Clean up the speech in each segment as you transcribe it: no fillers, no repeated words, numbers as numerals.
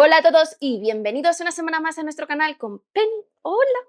Hola a todos y bienvenidos una semana más a nuestro canal con Penny. Hola.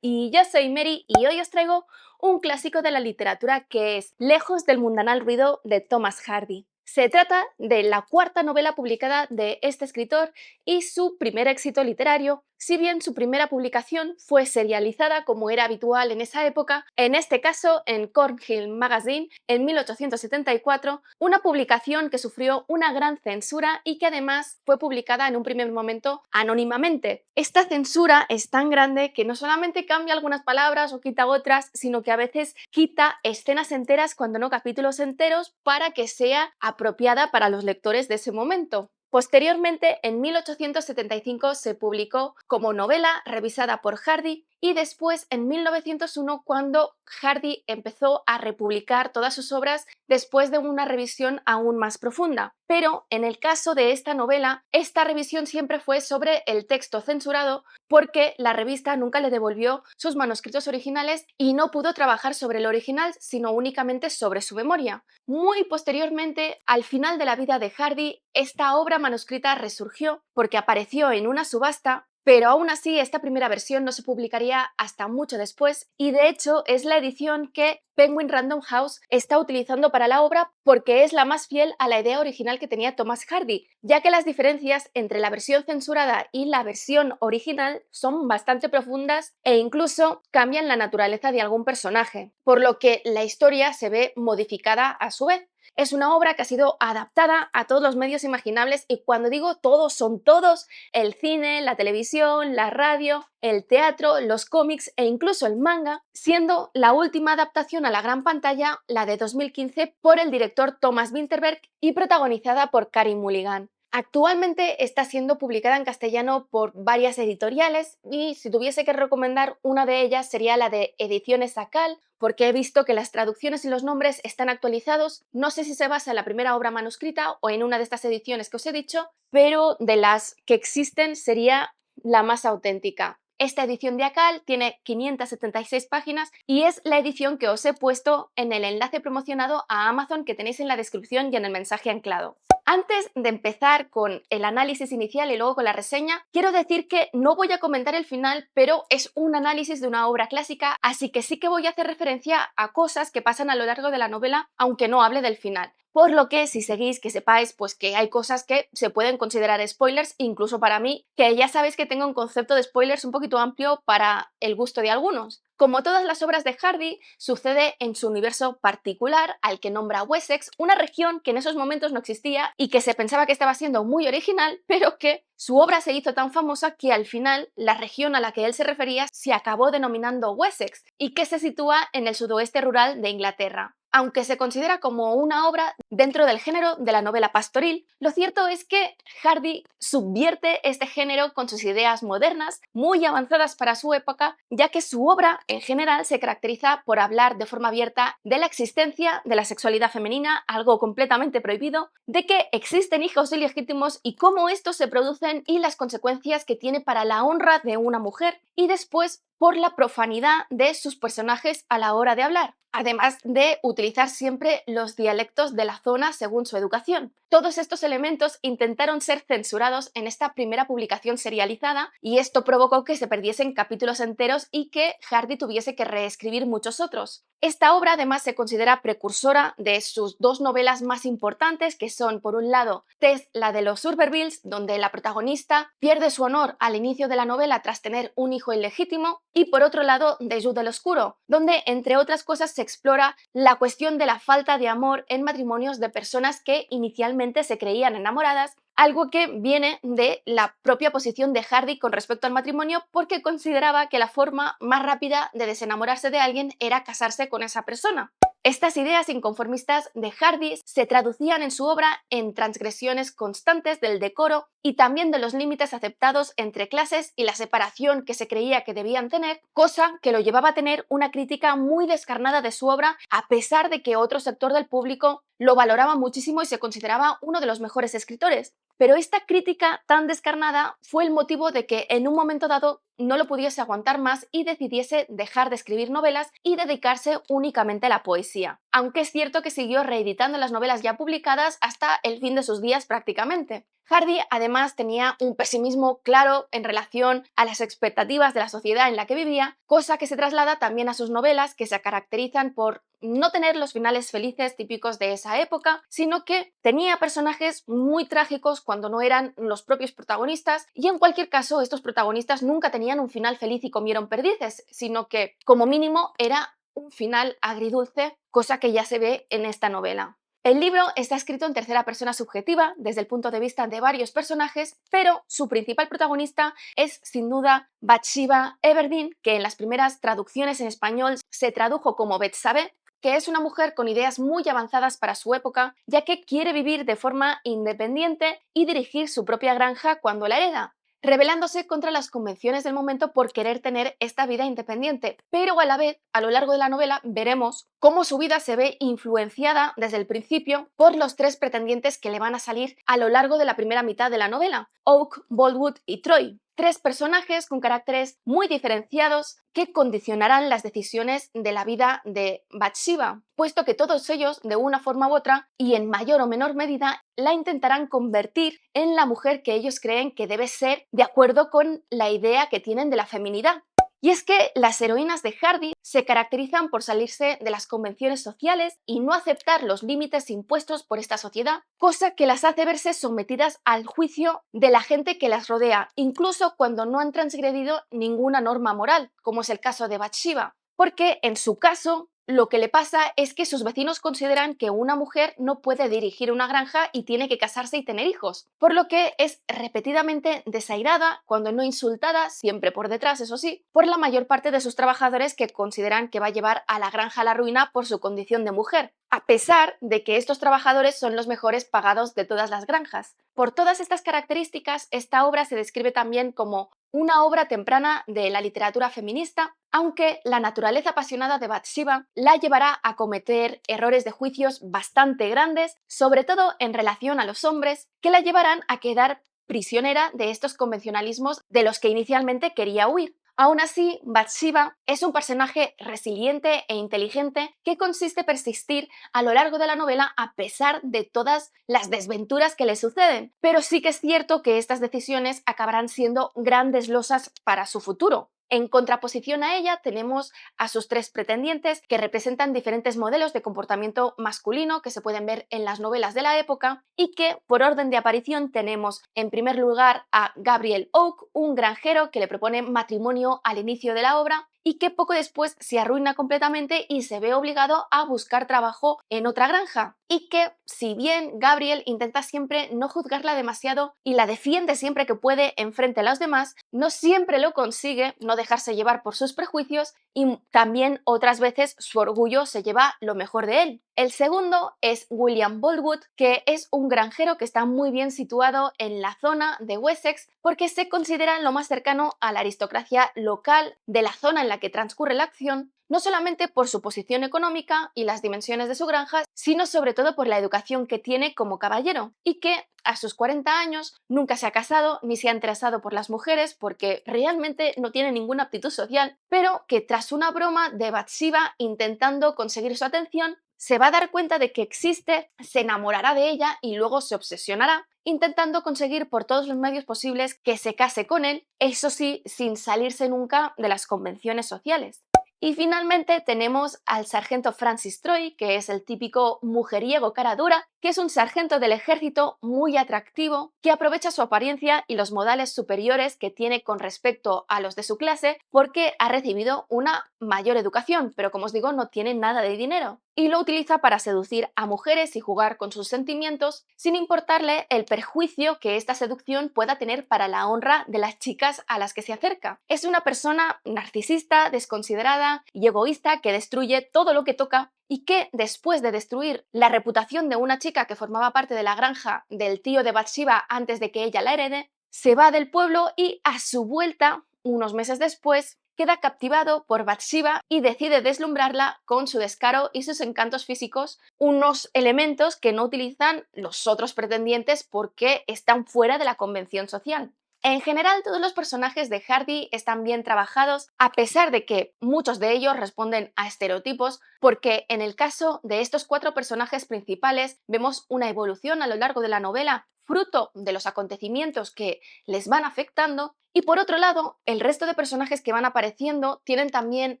Y yo soy Mary y hoy os traigo un clásico de la literatura que es Lejos del mundanal ruido de Thomas Hardy. Se trata de la cuarta novela publicada de este escritor y su primer éxito literario, si bien su primera publicación fue serializada como era habitual en esa época, en este caso en Cornhill Magazine en 1874, una publicación que sufrió una gran censura y que además fue publicada en un primer momento anónimamente. Esta censura es tan grande que no solamente cambia algunas palabras o quita otras, sino que a veces quita escenas enteras, cuando no capítulos enteros, para que sea apropiada para los lectores de ese momento. Posteriormente, en 1875 se publicó como novela revisada por Hardy y después en 1901 cuando Hardy empezó a republicar todas sus obras después de una revisión aún más profunda. Pero en el caso de esta novela, esta revisión siempre fue sobre el texto censurado porque la revista nunca le devolvió sus manuscritos originales y no pudo trabajar sobre el original, sino únicamente sobre su memoria. Muy posteriormente, al final de la vida de Hardy, esta obra manuscrita resurgió porque apareció en una subasta, pero aún así esta primera versión no se publicaría hasta mucho después y de hecho es la edición que Penguin Random House está utilizando para la obra porque es la más fiel a la idea original que tenía Thomas Hardy, ya que las diferencias entre la versión censurada y la versión original son bastante profundas e incluso cambian la naturaleza de algún personaje, por lo que la historia se ve modificada a su vez. Es una obra que ha sido adaptada a todos los medios imaginables y cuando digo todos, son todos: el cine, la televisión, la radio, el teatro, los cómics e incluso el manga, siendo la última adaptación a la gran pantalla la de 2015 por el director Thomas Vinterberg y protagonizada por Carey Mulligan. Actualmente está siendo publicada en castellano por varias editoriales y si tuviese que recomendar una de ellas sería la de Ediciones Akal, porque he visto que las traducciones y los nombres están actualizados. No sé si se basa en la primera obra manuscrita o en una de estas ediciones que os he dicho, pero de las que existen sería la más auténtica. Esta edición de Akal tiene 576 páginas y es la edición que os he puesto en el enlace promocionado a Amazon que tenéis en la descripción y en el mensaje anclado. Antes de empezar con el análisis inicial y luego con la reseña, quiero decir que no voy a comentar el final, pero es un análisis de una obra clásica, así que sí que voy a hacer referencia a cosas que pasan a lo largo de la novela, aunque no hable del final. Por lo que, si seguís, que sepáis pues que hay cosas que se pueden considerar spoilers, incluso para mí, que ya sabéis que tengo un concepto de spoilers un poquito amplio para el gusto de algunos. Como todas las obras de Hardy, sucede en su universo particular, al que nombra Wessex, una región que en esos momentos no existía y que se pensaba que estaba siendo muy original, pero que su obra se hizo tan famosa que al final la región a la que él se refería se acabó denominando Wessex y que se sitúa en el sudoeste rural de Inglaterra. Aunque se considera como una obra dentro del género de la novela pastoril, lo cierto es que Hardy subvierte este género con sus ideas modernas, muy avanzadas para su época, ya que su obra en general se caracteriza por hablar de forma abierta de la existencia de la sexualidad femenina, algo completamente prohibido, de que existen hijos ilegítimos y cómo estos se producen y las consecuencias que tiene para la honra de una mujer, y después por la profanidad de sus personajes a la hora de hablar, además de utilizar siempre los dialectos de la zona según su educación. Todos estos elementos intentaron ser censurados en esta primera publicación serializada y esto provocó que se perdiesen capítulos enteros y que Hardy tuviese que reescribir muchos otros. Esta obra además se considera precursora de sus dos novelas más importantes, que son, por un lado, Tess, la de los Urbervilles, donde la protagonista pierde su honor al inicio de la novela tras tener un hijo ilegítimo, y por otro lado, The Jude del Oscuro, donde, entre otras cosas, se explora la cuestión de la falta de amor en matrimonios de personas que inicialmente se creían enamoradas, algo que viene de la propia posición de Hardy con respecto al matrimonio, porque consideraba que la forma más rápida de desenamorarse de alguien era casarse con esa persona. Estas ideas inconformistas de Hardy se traducían en su obra en transgresiones constantes del decoro y también de los límites aceptados entre clases y la separación que se creía que debían tener, cosa que lo llevaba a tener una crítica muy descarnada de su obra, a pesar de que otro sector del público lo valoraba muchísimo y se consideraba uno de los mejores escritores. Pero esta crítica tan descarnada fue el motivo de que en un momento dado no lo pudiese aguantar más y decidiese dejar de escribir novelas y dedicarse únicamente a la poesía. Aunque es cierto que siguió reeditando las novelas ya publicadas hasta el fin de sus días prácticamente. Hardy además tenía un pesimismo claro en relación a las expectativas de la sociedad en la que vivía, cosa que se traslada también a sus novelas, que se caracterizan por no tener los finales felices típicos de esa época, sino que tenía personajes muy trágicos cuando no eran los propios protagonistas, y en cualquier caso estos protagonistas nunca tenían un final feliz y comieron perdices, sino que como mínimo era un final agridulce, cosa que ya se ve en esta novela. El libro está escrito en tercera persona subjetiva, desde el punto de vista de varios personajes, pero su principal protagonista es sin duda Bathsheba Everdeen, que en las primeras traducciones en español se tradujo como Betsabé, que es una mujer con ideas muy avanzadas para su época, ya que quiere vivir de forma independiente y dirigir su propia granja cuando la hereda, rebelándose contra las convenciones del momento por querer tener esta vida independiente. Pero a la vez, a lo largo de la novela, veremos cómo su vida se ve influenciada desde el principio por los tres pretendientes que le van a salir a lo largo de la primera mitad de la novela: Oak, Boldwood y Troy. Tres personajes con caracteres muy diferenciados que condicionarán las decisiones de la vida de Bathsheba, puesto que todos ellos, de una forma u otra, y en mayor o menor medida, la intentarán convertir en la mujer que ellos creen que debe ser de acuerdo con la idea que tienen de la feminidad. Y es que las heroínas de Hardy se caracterizan por salirse de las convenciones sociales y no aceptar los límites impuestos por esta sociedad, cosa que las hace verse sometidas al juicio de la gente que las rodea, incluso cuando no han transgredido ninguna norma moral, como es el caso de Bathsheba, porque en su caso lo que le pasa es que sus vecinos consideran que una mujer no puede dirigir una granja y tiene que casarse y tener hijos, por lo que es repetidamente desairada, cuando no insultada, siempre por detrás, eso sí, por la mayor parte de sus trabajadores, que consideran que va a llevar a la granja a la ruina por su condición de mujer, a pesar de que estos trabajadores son los mejores pagados de todas las granjas. Por todas estas características, esta obra se describe también como una obra temprana de la literatura feminista, aunque la naturaleza apasionada de Bathsheba la llevará a cometer errores de juicios bastante grandes, sobre todo en relación a los hombres, que la llevarán a quedar prisionera de estos convencionalismos de los que inicialmente quería huir. Aún así, Bathsheba es un personaje resiliente e inteligente que consiste persistir a lo largo de la novela a pesar de todas las desventuras que le suceden, pero sí que es cierto que estas decisiones acabarán siendo grandes losas para su futuro. En contraposición a ella tenemos a sus tres pretendientes, que representan diferentes modelos de comportamiento masculino que se pueden ver en las novelas de la época, y que por orden de aparición tenemos en primer lugar a Gabriel Oak, un granjero que le propone matrimonio al inicio de la obra y que poco después se arruina completamente y se ve obligado a buscar trabajo en otra granja. Y que, si bien Gabriel intenta siempre no juzgarla demasiado y la defiende siempre que puede enfrente a los demás, no siempre lo consigue no dejarse llevar por sus prejuicios, y también otras veces su orgullo se lleva lo mejor de él. El segundo es William Boldwood, que es un granjero que está muy bien situado en la zona de Wessex porque se considera lo más cercano a la aristocracia local de la zona en la que transcurre la acción, no solamente por su posición económica y las dimensiones de su granja, sino sobre todo por la educación que tiene como caballero, y que a sus 40 años nunca se ha casado ni se ha interesado por las mujeres porque realmente no tiene ninguna aptitud social, pero que tras una broma de Bathsheba intentando conseguir su atención, se va a dar cuenta de que existe, se enamorará de ella y luego se obsesionará, intentando conseguir por todos los medios posibles que se case con él, eso sí, sin salirse nunca de las convenciones sociales. Y finalmente tenemos al sargento Francis Troy, que es el típico mujeriego cara dura, que es un sargento del ejército muy atractivo, que aprovecha su apariencia y los modales superiores que tiene con respecto a los de su clase porque ha recibido una mayor educación, pero como os digo, no tiene nada de dinero. Y lo utiliza para seducir a mujeres y jugar con sus sentimientos, sin importarle el perjuicio que esta seducción pueda tener para la honra de las chicas a las que se acerca. Es una persona narcisista, desconsiderada y egoísta que destruye todo lo que toca, y que, después de destruir la reputación de una chica que formaba parte de la granja del tío de Bathsheba antes de que ella la herede, se va del pueblo y, a su vuelta, unos meses después, queda captivado por Bathsheba y decide deslumbrarla con su descaro y sus encantos físicos, unos elementos que no utilizan los otros pretendientes porque están fuera de la convención social. En general, todos los personajes de Hardy están bien trabajados, a pesar de que muchos de ellos responden a estereotipos, porque en el caso de estos cuatro personajes principales vemos una evolución a lo largo de la novela, fruto de los acontecimientos que les van afectando. Y por otro lado, el resto de personajes que van apareciendo tienen también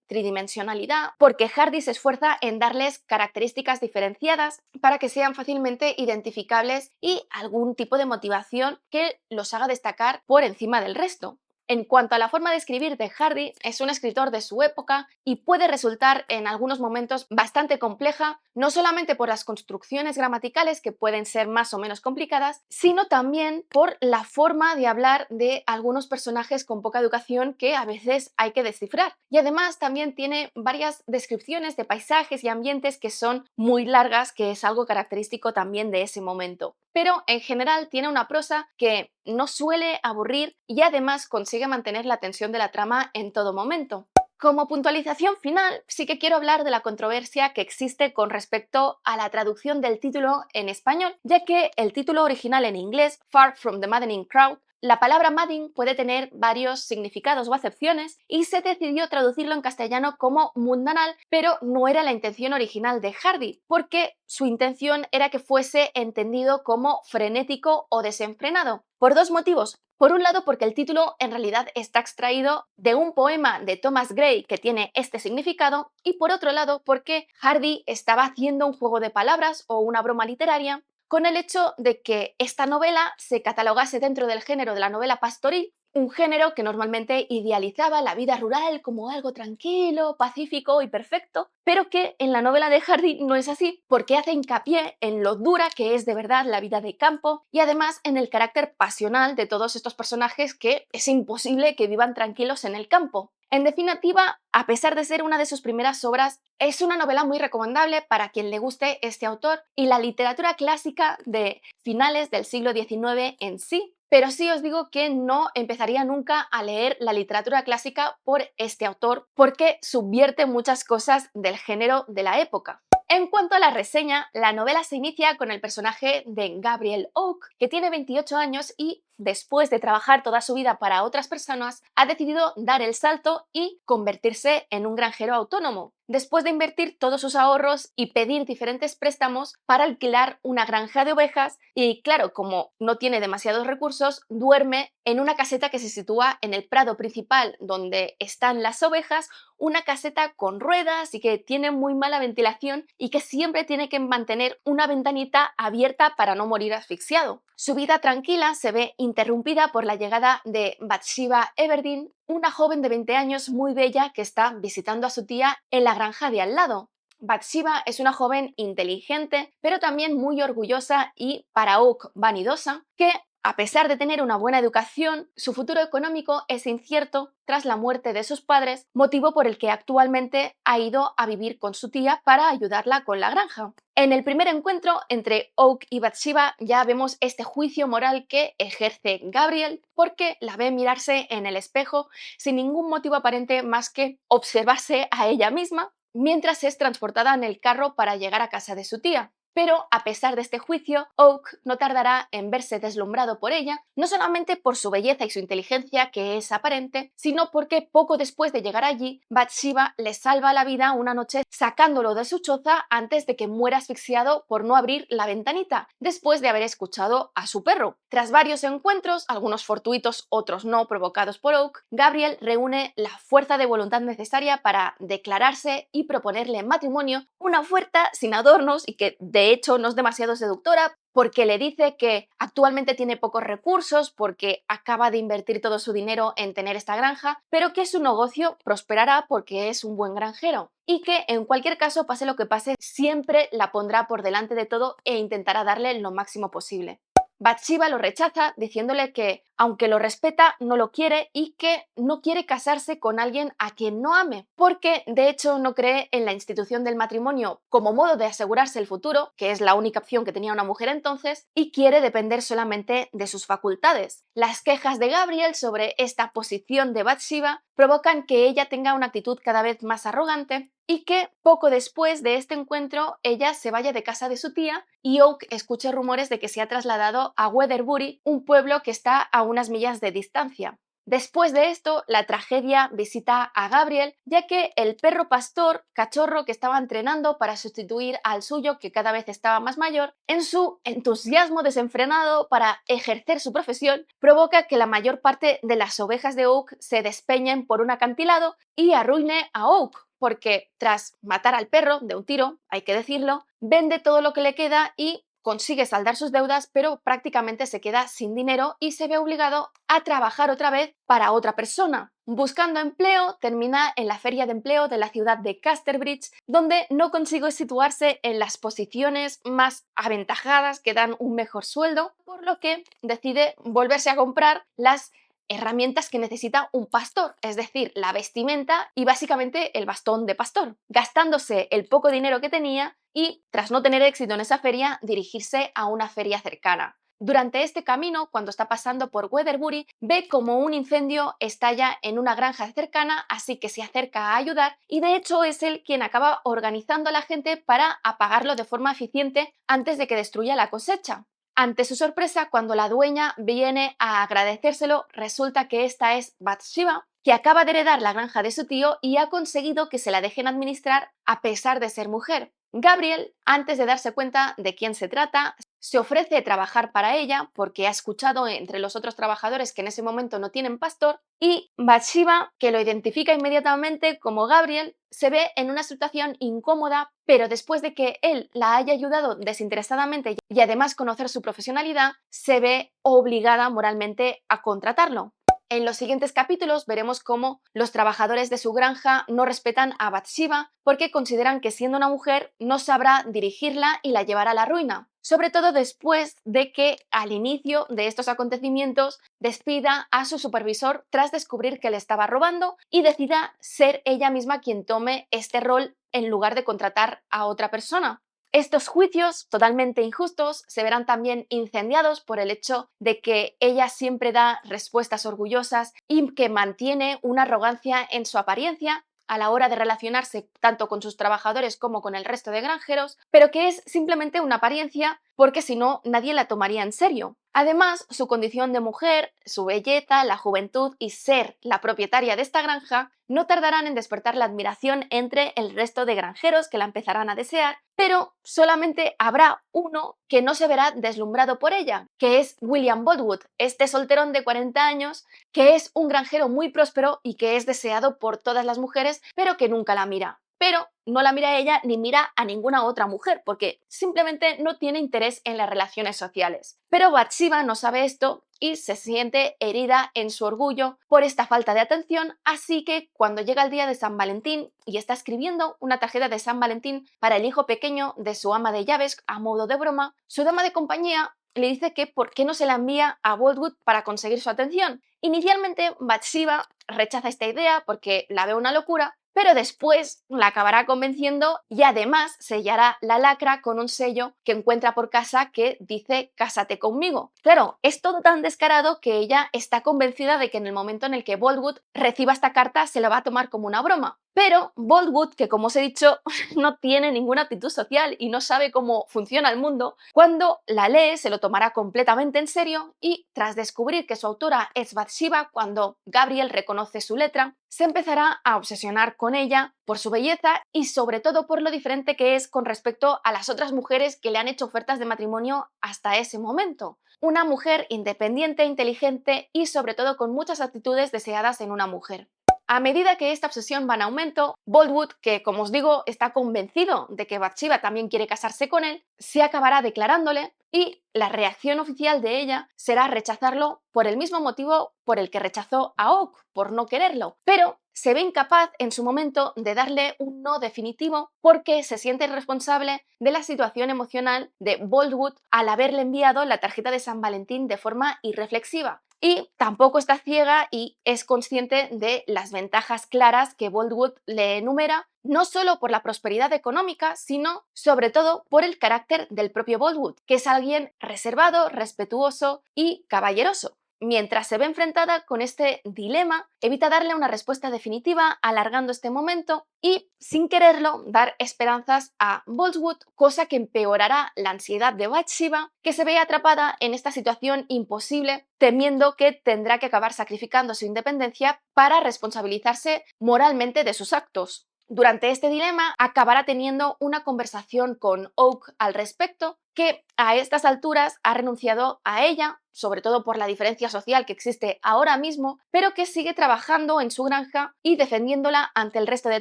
tridimensionalidad porque Hardy se esfuerza en darles características diferenciadas para que sean fácilmente identificables y algún tipo de motivación que los haga destacar por encima del resto. En cuanto a la forma de escribir de Hardy, es un escritor de su época y puede resultar en algunos momentos bastante compleja, no solamente por las construcciones gramaticales que pueden ser más o menos complicadas, sino también por la forma de hablar de algunos personajes con poca educación que a veces hay que descifrar. Y además también tiene varias descripciones de paisajes y ambientes que son muy largas, que es algo característico también de ese momento. Pero en general tiene una prosa que no suele aburrir y además consigue mantener la tensión de la trama en todo momento. Como puntualización final, sí que quiero hablar de la controversia que existe con respecto a la traducción del título en español, ya que el título original en inglés, Far from the Maddening Crowd, la palabra madding puede tener varios significados o acepciones y se decidió traducirlo en castellano como mundanal, pero no era la intención original de Hardy, porque su intención era que fuese entendido como frenético o desenfrenado, por dos motivos. Por un lado, porque el título en realidad está extraído de un poema de Thomas Gray que tiene este significado, y por otro lado, porque Hardy estaba haciendo un juego de palabras o una broma literaria con el hecho de que esta novela se catalogase dentro del género de la novela pastoril, un género que normalmente idealizaba la vida rural como algo tranquilo, pacífico y perfecto, pero que en la novela de Hardy no es así, porque hace hincapié en lo dura que es de verdad la vida de campo y además en el carácter pasional de todos estos personajes que es imposible que vivan tranquilos en el campo. En definitiva, a pesar de ser una de sus primeras obras, es una novela muy recomendable para quien le guste este autor y la literatura clásica de finales del siglo XIX en sí. Pero sí os digo que no empezaría nunca a leer la literatura clásica por este autor porque subvierte muchas cosas del género de la época. En cuanto a la reseña, la novela se inicia con el personaje de Gabriel Oak, que tiene 28 años y, después de trabajar toda su vida para otras personas, ha decidido dar el salto y convertirse en un granjero autónomo, después de invertir todos sus ahorros y pedir diferentes préstamos para alquilar una granja de ovejas y, claro, como no tiene demasiados recursos, duerme en una caseta que se sitúa en el prado principal donde están las ovejas, una caseta con ruedas y que tiene muy mala ventilación y que siempre tiene que mantener una ventanita abierta para no morir asfixiado. Su vida tranquila se ve interrumpida por la llegada de Bathsheba Everdeen, una joven de 20 años muy bella que está visitando a su tía en la granja de al lado. Bathsheba es una joven inteligente, pero también muy orgullosa y, para Oak, vanidosa, que a pesar de tener una buena educación, su futuro económico es incierto tras la muerte de sus padres, motivo por el que actualmente ha ido a vivir con su tía para ayudarla con la granja. En el primer encuentro entre Oak y Bathsheba ya vemos este juicio moral que ejerce Gabriel porque la ve mirarse en el espejo sin ningún motivo aparente más que observarse a ella misma mientras es transportada en el carro para llegar a casa de su tía. Pero, a pesar de este juicio, Oak no tardará en verse deslumbrado por ella, no solamente por su belleza y su inteligencia, que es aparente, sino porque poco después de llegar allí, Bathsheba le salva la vida una noche sacándolo de su choza antes de que muera asfixiado por no abrir la ventanita, después de haber escuchado a su perro. Tras varios encuentros, algunos fortuitos, otros no, provocados por Oak, Gabriel reúne la fuerza de voluntad necesaria para declararse y proponerle en matrimonio una oferta sin adornos y que, de hecho, no es demasiado seductora porque le dice que actualmente tiene pocos recursos porque acaba de invertir todo su dinero en tener esta granja, pero que su negocio prosperará porque es un buen granjero y que en cualquier caso, pase lo que pase, siempre la pondrá por delante de todo e intentará darle lo máximo posible. Bathsheba lo rechaza diciéndole que, aunque lo respeta, no lo quiere y que no quiere casarse con alguien a quien no ame, porque de hecho no cree en la institución del matrimonio como modo de asegurarse el futuro, que es la única opción que tenía una mujer entonces, y quiere depender solamente de sus facultades. Las quejas de Gabriel sobre esta posición de Bathsheba provocan que ella tenga una actitud cada vez más arrogante y que poco después de este encuentro ella se vaya de casa de su tía y Oak escuche rumores de que se ha trasladado a Weatherbury, un pueblo que está a unas millas de distancia. Después de esto, la tragedia visita a Gabriel, ya que el perro pastor, cachorro que estaba entrenando para sustituir al suyo, que cada vez estaba más mayor, en su entusiasmo desenfrenado para ejercer su profesión, provoca que la mayor parte de las ovejas de Oak se despeñen por un acantilado y arruine a Oak, porque tras matar al perro de un tiro, hay que decirlo, vende todo lo que le queda y consigue saldar sus deudas, pero prácticamente se queda sin dinero y se ve obligado a trabajar otra vez para otra persona. Buscando empleo, termina en la feria de empleo de la ciudad de Casterbridge, donde no consigue situarse en las posiciones más aventajadas que dan un mejor sueldo, por lo que decide volverse a comprar las herramientas que necesita un pastor, es decir, la vestimenta y básicamente el bastón de pastor, gastándose el poco dinero que tenía y, tras no tener éxito en esa feria, dirigirse a una feria cercana. Durante este camino, cuando está pasando por Weatherbury, ve como un incendio estalla en una granja cercana, así que se acerca a ayudar y de hecho es él quien acaba organizando a la gente para apagarlo de forma eficiente antes de que destruya la cosecha. Ante su sorpresa, cuando la dueña viene a agradecérselo, resulta que esta es Bathsheba, que acaba de heredar la granja de su tío y ha conseguido que se la dejen administrar a pesar de ser mujer. Gabriel, antes de darse cuenta de quién se trata, se ofrece a trabajar para ella porque ha escuchado entre los otros trabajadores que en ese momento no tienen pastor y Bathsheba, que lo identifica inmediatamente como Gabriel, se ve en una situación incómoda, pero después de que él la haya ayudado desinteresadamente y además conocer su profesionalidad, se ve obligada moralmente a contratarlo. En los siguientes capítulos veremos cómo los trabajadores de su granja no respetan a Bathsheba porque consideran que siendo una mujer no sabrá dirigirla y la llevará a la ruina. Sobre todo después de que al inicio de estos acontecimientos despida a su supervisor tras descubrir que le estaba robando y decida ser ella misma quien tome este rol en lugar de contratar a otra persona. Estos juicios, totalmente injustos, se verán también incendiados por el hecho de que ella siempre da respuestas orgullosas y que mantiene una arrogancia en su apariencia a la hora de relacionarse tanto con sus trabajadores como con el resto de granjeros, pero que es simplemente una apariencia porque si no nadie la tomaría en serio. Además, su condición de mujer, su belleza, la juventud y ser la propietaria de esta granja no tardarán en despertar la admiración entre el resto de granjeros que la empezarán a desear, pero solamente habrá uno que no se verá deslumbrado por ella, que es William Boldwood, este solterón de 40 años que es un granjero muy próspero y que es deseado por todas las mujeres, pero que nunca la mira. Pero no la mira a ella ni mira a ninguna otra mujer, porque simplemente no tiene interés en las relaciones sociales. Pero Bathsheba no sabe esto y se siente herida en su orgullo por esta falta de atención, así que cuando llega el día de San Valentín y está escribiendo una tarjeta de San Valentín para el hijo pequeño de su ama de llaves a modo de broma, su dama de compañía le dice que por qué no se la envía a Boldwood para conseguir su atención. Inicialmente Bathsheba rechaza esta idea porque la ve una locura, pero después la acabará convenciendo y además sellará la lacra con un sello que encuentra por casa que dice «Cásate conmigo». Claro, es todo tan descarado que ella está convencida de que en el momento en el que Boldwood reciba esta carta se la va a tomar como una broma. Pero Boldwood, que como os he dicho, no tiene ninguna actitud social y no sabe cómo funciona el mundo, cuando la lee se lo tomará completamente en serio y, tras descubrir que su autora es Bathsheba, cuando Gabriel reconoce su letra, se empezará a obsesionar con ella por su belleza y sobre todo por lo diferente que es con respecto a las otras mujeres que le han hecho ofertas de matrimonio hasta ese momento. Una mujer independiente, inteligente y sobre todo con muchas actitudes deseadas en una mujer. A medida que esta obsesión va en aumento, Boldwood, que como os digo está convencido de que Bathsheba también quiere casarse con él, se acabará declarándole y la reacción oficial de ella será rechazarlo por el mismo motivo por el que rechazó a Oak, por no quererlo. Pero se ve incapaz en su momento de darle un no definitivo porque se siente responsable de la situación emocional de Boldwood al haberle enviado la tarjeta de San Valentín de forma irreflexiva. Y tampoco está ciega y es consciente de las ventajas claras que Boldwood le enumera, no solo por la prosperidad económica, sino sobre todo por el carácter del propio Boldwood, que es alguien reservado, respetuoso y caballeroso. mientras se ve enfrentada con este dilema, evita darle una respuesta definitiva, alargando este momento y, sin quererlo, dar esperanzas a Boltwood, cosa que empeorará la ansiedad de Bathsheba, que se ve atrapada en esta situación imposible, temiendo que tendrá que acabar sacrificando su independencia para responsabilizarse moralmente de sus actos. Durante este dilema acabará teniendo una conversación con Oak al respecto, que a estas alturas ha renunciado a ella, sobre todo por la diferencia social que existe ahora mismo, pero que sigue trabajando en su granja y defendiéndola ante el resto de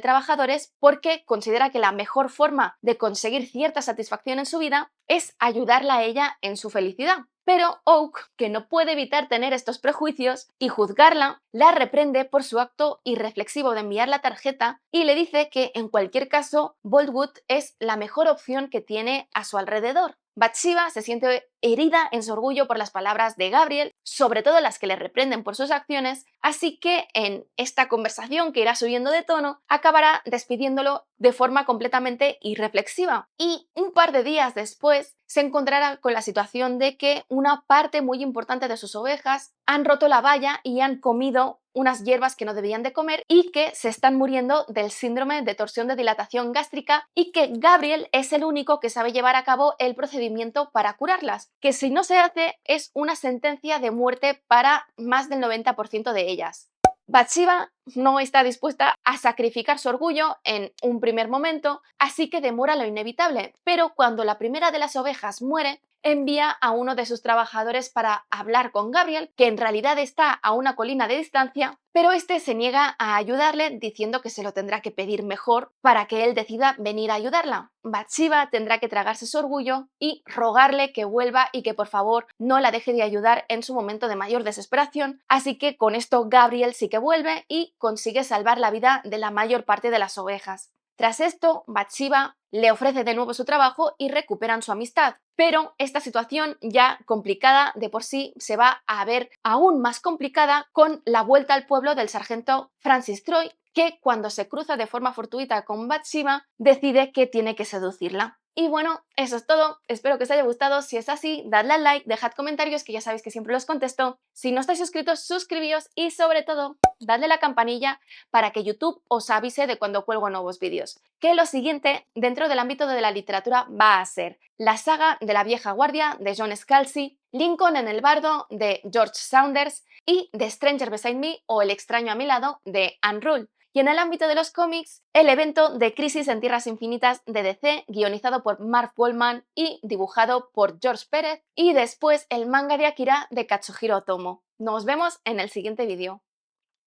trabajadores porque considera que la mejor forma de conseguir cierta satisfacción en su vida es ayudarla a ella en su felicidad. Pero Oak, que no puede evitar tener estos prejuicios y juzgarla, la reprende por su acto irreflexivo de enviar la tarjeta y le dice que en cualquier caso Boltwood es la mejor opción que tiene a su alrededor. Bathsheba se siente herida en su orgullo por las palabras de Gabriel, sobre todo las que le reprenden por sus acciones, así que en esta conversación que irá subiendo de tono, acabará despidiéndolo de forma completamente irreflexiva. Y un par de días después se encontrará con la situación de que una parte muy importante de sus ovejas han roto la valla y han comido unas hierbas que no debían de comer y que se están muriendo del síndrome de torsión de dilatación gástrica y que Gabriel es el único que sabe llevar a cabo el procedimiento para curarlas, que si no se hace es una sentencia de muerte para más del 90% de ellas. Bathsheba no está dispuesta a sacrificar su orgullo en un primer momento, así que demora lo inevitable, pero cuando la primera de las ovejas muere, envía a uno de sus trabajadores para hablar con Gabriel, que en realidad está a una colina de distancia, pero este se niega a ayudarle diciendo que se lo tendrá que pedir mejor para que él decida venir a ayudarla. Bathsheba tendrá que tragarse su orgullo y rogarle que vuelva y que por favor no la deje de ayudar en su momento de mayor desesperación, así que con esto Gabriel sí que vuelve y consigue salvar la vida de la mayor parte de las ovejas. Tras esto, Bathsheba le ofrece de nuevo su trabajo y recuperan su amistad. Pero esta situación ya complicada de por sí se va a ver aún más complicada con la vuelta al pueblo del sargento Francis Troy, que cuando se cruza de forma fortuita con Bathsheba decide que tiene que seducirla. Y bueno, eso es todo, espero que os haya gustado, si es así, dadle al like, dejad comentarios que ya sabéis que siempre los contesto, si no estáis suscritos, suscribíos y sobre todo, dadle a la campanilla para que YouTube os avise de cuando cuelgo nuevos vídeos. Que lo siguiente, dentro del ámbito de la literatura, va a ser la saga de la vieja guardia de John Scalzi, Lincoln en el bardo de George Saunders y The Stranger Beside Me o El extraño a mi lado de Anne Rule. Y en el ámbito de los cómics, el evento de Crisis en Tierras Infinitas de DC, guionizado por Marv Wolfman y dibujado por George Pérez, y después el manga de Akira de Katsuhiro Otomo. Nos vemos en el siguiente vídeo.